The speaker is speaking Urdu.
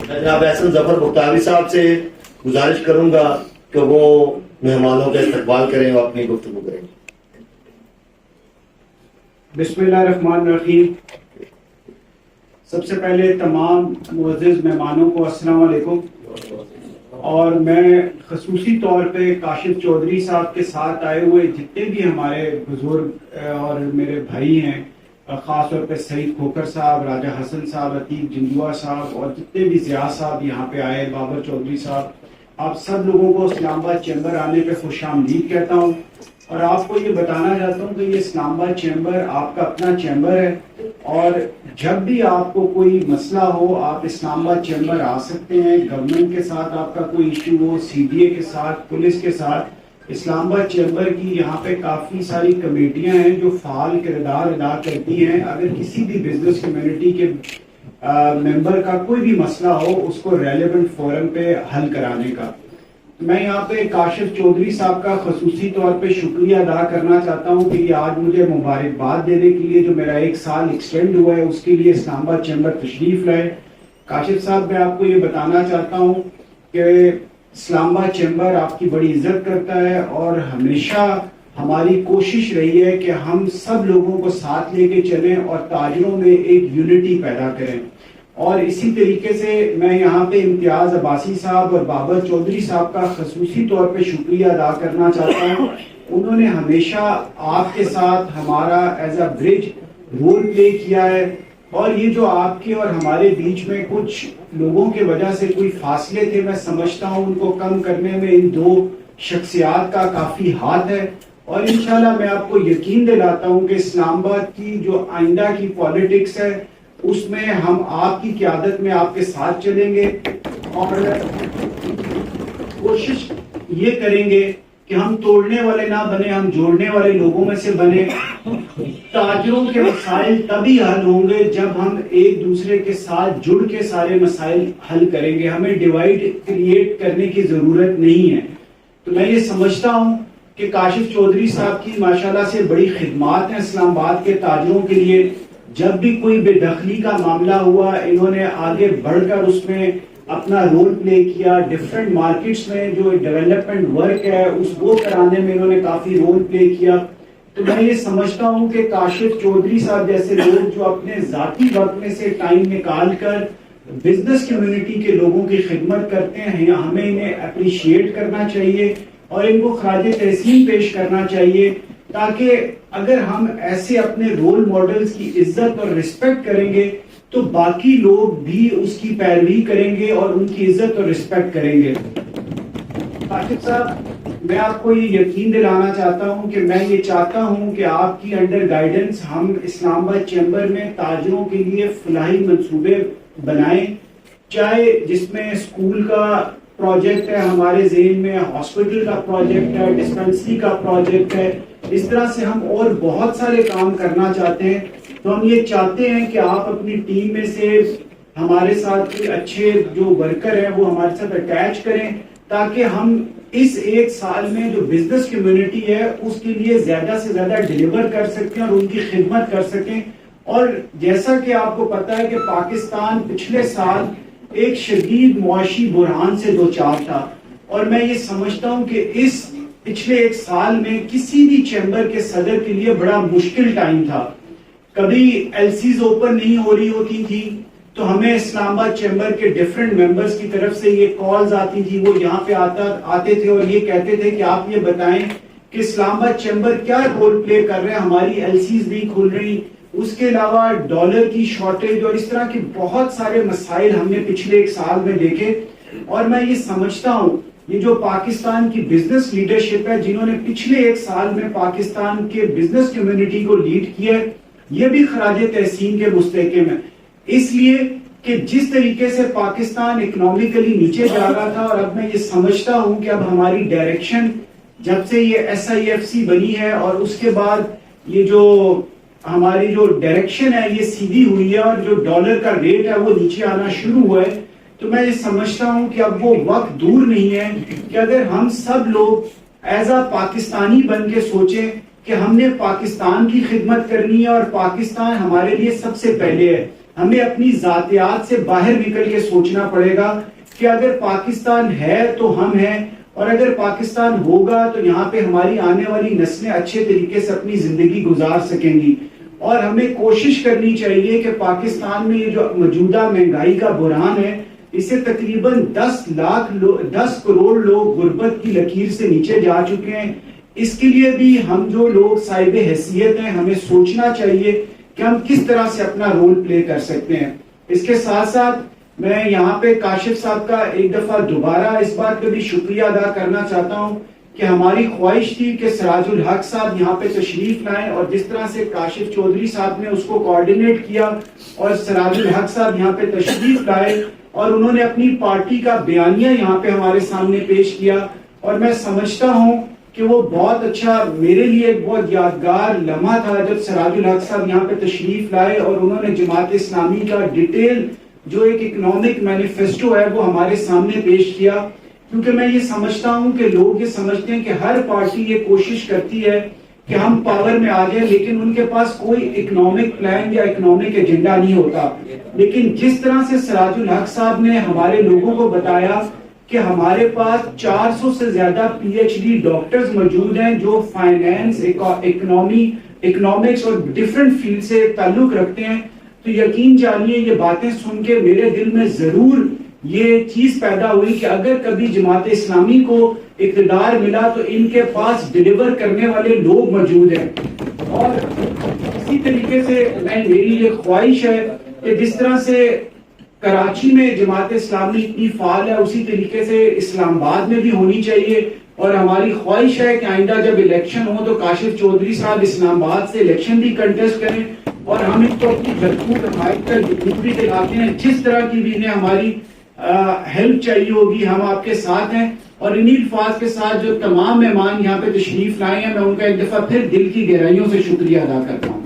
جناب احسن ظفر بختیاری صاحب سے گزارش کروں گا کہ وہ مہمانوں کا استقبال کریں اور اپنی گفتگو کریں. بسم اللہ الرحمن الرحیم. سب سے پہلے تمام معزز مہمانوں کو السلام علیکم. اور میں خصوصی طور پہ کاشف چودھری صاحب کے ساتھ آئے ہوئے جتنے بھی ہمارے بزرگ اور میرے بھائی ہیں، خاص طور پہ سعید کھوکھر صاحب، راجہ حسن صاحب، عتیق جندوا صاحب اور جتنے بھی ضیاء صاحب یہاں پہ آئے، بابر چودھری صاحب، آپ سب لوگوں کو اسلام آباد چیمبر آنے پہ خوش آمدید کہتا ہوں. اور آپ کو یہ بتانا چاہتا ہوں کہ یہ اسلام آباد چیمبر آپ کا اپنا چیمبر ہے، اور جب بھی آپ کو کوئی مسئلہ ہو آپ اسلام آباد چیمبر آ سکتے ہیں. گورنمنٹ کے ساتھ آپ کا کوئی issue who, C D A کے ساتھ، پولیس کے ساتھ، اسلام آباد چیمبر کی یہاں پہ کافی ساری کمیٹیاں ہیں جو فعال کردار ادا کرتی ہیں. اگر کسی بھی بزنس کمیونٹی کے ممبر کا کوئی بھی مسئلہ ہو اس کو ریلیونٹ فورم پہ حل کرانے کا. میں یہاں پہ کاشف چودھری صاحب کا خصوصی طور پہ شکریہ ادا کرنا چاہتا ہوں کہ یہ آج مجھے مبارکباد دینے کے لیے جو میرا 1 سال ایکسٹینڈ ہوا ہے اس کے لیے اسلام آباد چیمبر تشریف لائے. کاشف صاحب میں آپ کو یہ بتانا چاہتا ہوں کہ اسلام آباد چیمبر آپ کی بڑی عزت کرتا ہے، اور ہمیشہ ہماری کوشش رہی ہے کہ ہم سب لوگوں کو ساتھ لے کے چلیں اور تاجروں میں ایک یونٹی پیدا کریں. اور اسی طریقے سے میں یہاں پہ امتیاز عباسی صاحب اور بابر چودھری صاحب کا خصوصی طور پہ شکریہ ادا کرنا چاہتا ہوں. انہوں نے ہمیشہ آپ کے ساتھ ہمارا as a bridge role play کیا ہے، اور یہ جو آپ کے اور ہمارے بیچ میں کچھ لوگوں کی وجہ سے کوئی فاصلے تھے، میں سمجھتا ہوں ان کو کم کرنے میں ان 2 شخصیات کا کافی ہاتھ ہے. اور انشاءاللہ میں آپ کو یقین دلاتا ہوں کہ اسلام آباد کی جو آئندہ کی پالیٹکس ہے اس میں ہم آپ کی قیادت میں آپ کے ساتھ چلیں گے، اور کوشش یہ کریں گے کہ ہم توڑنے والے نہ بنے، ہم جوڑنے والے لوگوں میں سے بنے. تاجروں کے مسائل تبھی حل ہوں گے جب ہم ایک دوسرے کے ساتھ جڑ کے سارے مسائل حل کریں گے. ہمیں ڈیوائیڈ کریٹ کرنے کی ضرورت نہیں ہے. تو میں یہ سمجھتا ہوں کہ کاشف چودھری صاحب کی ماشاءاللہ سے بڑی خدمات ہیں اسلام آباد کے تاجروں کے لیے. جب بھی کوئی بے دخلی کا معاملہ ہوا انہوں نے آگے بڑھ کر اس میں اپنا رول پلے کیا. ڈفرینٹ مارکیٹس میں جو ڈیولپمنٹ ورک ہے وہ کرانے میں انہوں نے کافی رول پلے کیا. تو میں یہ سمجھتا ہوں کہ کاشف چودھری صاحب جیسے لوگ جو اپنے ذاتی وقت میں سے ٹائم نکال کر بزنس کمیونٹی کے لوگوں کی خدمت کرتے ہیں، ہمیں انہیں اپریشیٹ کرنا چاہیے اور ان کو خراج تحسین پیش کرنا چاہیے، تاکہ اگر ہم ایسے اپنے رول ماڈلز کی عزت اور رسپیکٹ کریں گے تو باقی لوگ بھی اس کی پیروی کریں گے اور ان کی عزت اور رسپیکٹ کریں گے. کاشف صاحب میں آپ کو یہ یقین دلانا چاہتا ہوں کہ میں یہ چاہتا ہوں کہ آپ کی انڈر گائیڈنس ہم اسلام آباد چیمبر میں تاجروں کے لیے فلاحی منصوبے بنائیں، چاہے جس میں اسکول کا پروجیکٹ ہے، ہمارے ذہن میں ہاسپٹل کا پروجیکٹ ہے، ڈسپنسری کا پروجیکٹ ہے. اس طرح سے ہم اور بہت سارے کام کرنا چاہتے ہیں. تو ہم یہ چاہتے ہیں کہ آپ اپنی ٹیم میں سے ہمارے ساتھ کوئی اچھے جو ورکر ہیں وہ ہمارے ساتھ اٹیچ کریں، تاکہ ہم اس 1 سال میں جو بزنس کمیونٹی ہے اس کے لیے زیادہ سے زیادہ ڈیلیور کر سکیں اور ان کی خدمت کر سکیں. اور جیسا کہ آپ کو پتا ہے کہ پاکستان پچھلے سال ایک شدید معاشی بحران سے دوچار تھا، اور میں یہ سمجھتا ہوں کہ اس پچھلے 1 سال میں کسی بھی چیمبر کے صدر کے لیے بڑا مشکل ٹائم تھا. کبھی ایل سیز اوپن نہیں ہو رہی ہوتی تھی تو ہمیں اسلام آباد چیمبر کے ڈیفرنٹ ممبرز کی طرف سے یہ کالز آتی تھی، وہ یہاں پہ آتے تھے اور یہ کہتے تھے کہ آپ یہ بتائیں کہ اسلام آباد چیمبر کیا رول پلے کر رہے ہیں، ہماری ایل سیز نہیں کھل رہی. اس کے علاوہ ڈالر کی شارٹیج اور اس طرح کے بہت سارے مسائل ہم نے پچھلے 1 سال میں دیکھے. اور میں یہ سمجھتا ہوں یہ جو پاکستان کی بزنس لیڈرشپ ہے جنہوں نے پچھلے 1 سال میں پاکستان کے بزنس کمیونٹی کو لیڈ کیا ہے، یہ بھی خراج تحسین کے مستحکم ہے. اس لیے کہ جس طریقے سے پاکستان اکنامکلی نیچے جا رہا تھا، اور اب میں یہ سمجھتا ہوں کہ اب ہماری ڈائریکشن جب سے یہ SIFC بنی ہے اور اس کے بعد یہ جو ہماری جو ڈائریکشن ہے یہ سیدھی ہوئی ہے اور جو ڈالر کا ریٹ ہے وہ نیچے آنا شروع ہوا ہے، تو میں یہ سمجھتا ہوں کہ اب وہ وقت دور نہیں ہے کہ اگر ہم سب لوگ ایز اے پاکستانی بن کے سوچیں کہ ہم نے پاکستان کی خدمت کرنی ہے اور پاکستان ہمارے لیے سب سے پہلے ہے. ہمیں اپنی ذاتیات سے باہر نکل کے سوچنا پڑے گا کہ اگر پاکستان ہے تو ہم ہیں، اور اگر پاکستان ہوگا تو یہاں پہ ہماری آنے والی نسلیں اچھے طریقے سے اپنی زندگی گزار سکیں گی۔ اور ہمیں کوشش کرنی چاہیے کہ پاکستان میں یہ جو موجودہ مہنگائی کا بحران ہے، اسے تقریباً 10 کروڑ لوگ غربت کی لکیر سے نیچے جا چکے ہیں۔ اس کے لیے بھی ہم جو لوگ صاحب حیثیت ہیں، ہمیں سوچنا چاہیے کہ ہم کس طرح سے اپنا رول پلے کر سکتے ہیں۔ اس کے ساتھ ساتھ میں یہاں پہ کاشف صاحب کا ایک دفعہ دوبارہ اس بات پہ بھی شکریہ ادا کرنا چاہتا ہوں کہ ہماری خواہش تھی کہ سراج الحق صاحب یہاں پہ تشریف لائیں، اور جس طرح سے کاشف چودھری صاحب نے اس کو کوارڈینیٹ کیا اور سراج الحق صاحب یہاں پہ تشریف لائے اور انہوں نے اپنی پارٹی کا بیانیہ یہاں پہ ہمارے سامنے پیش کیا، اور میں سمجھتا ہوں کہ وہ بہت اچھا، میرے لیے ایک بہت یادگار لمحہ تھا جب سراج الحق صاحب یہاں پہ تشریف لائے اور انہوں نے جماعت اسلامی کا ڈیٹیل جو ایک اکنامک مینیفیسٹو ہے وہ ہمارے سامنے پیش کیا۔ کیونکہ میں یہ سمجھتا ہوں کہ لوگ یہ سمجھتے ہیں کہ ہر پارٹی یہ کوشش کرتی ہے کہ ہم پاور میں آ جائیں، لیکن ان کے پاس کوئی اکنامک پلان یا اکنامک ایجنڈا نہیں ہوتا۔ لیکن جس طرح سے سراج الحق صاحب نے ہمارے لوگوں کو بتایا کہ ہمارے پاس 400 سے زیادہ پی ایچ ڈی ڈاکٹرز موجود ہیں جو فائنینس، اکنامکس اور ڈیفرنٹ فیلڈ سے تعلق رکھتے ہیں، تو یقین جانیے یہ باتیں سن کے میرے دل میں ضرور یہ چیز پیدا ہوئی کہ اگر کبھی جماعت اسلامی کو اقتدار ملا تو ان کے پاس ڈیلیور کرنے والے لوگ موجود ہیں۔ اور اسی طریقے سے میری یہ خواہش ہے کہ جس طرح سے کراچی میں جماعت اسلامی اتنی فعال ہے، اسی طریقے سے اسلام آباد میں بھی ہونی چاہیے، اور ہماری خواہش ہے کہ آئندہ جب الیکشن ہو تو کاشف چودھری صاحب اسلام آباد سے الیکشن بھی کنٹیسٹ کریں، اور ہم ان کو اپنی بھرپور حمایت کا یقین بھی دلاتے ہیں۔ جس طرح کی بھی انہیں ہماری ہیلپ چاہیے ہوگی ہم آپ کے ساتھ ہیں۔ اور انہی الفاظ کے ساتھ جو تمام مہمان یہاں پہ تشریف لائے ہیں، میں ان کا ایک دفعہ پھر دل کی گہرائیوں سے شکریہ ادا کرتا ہوں۔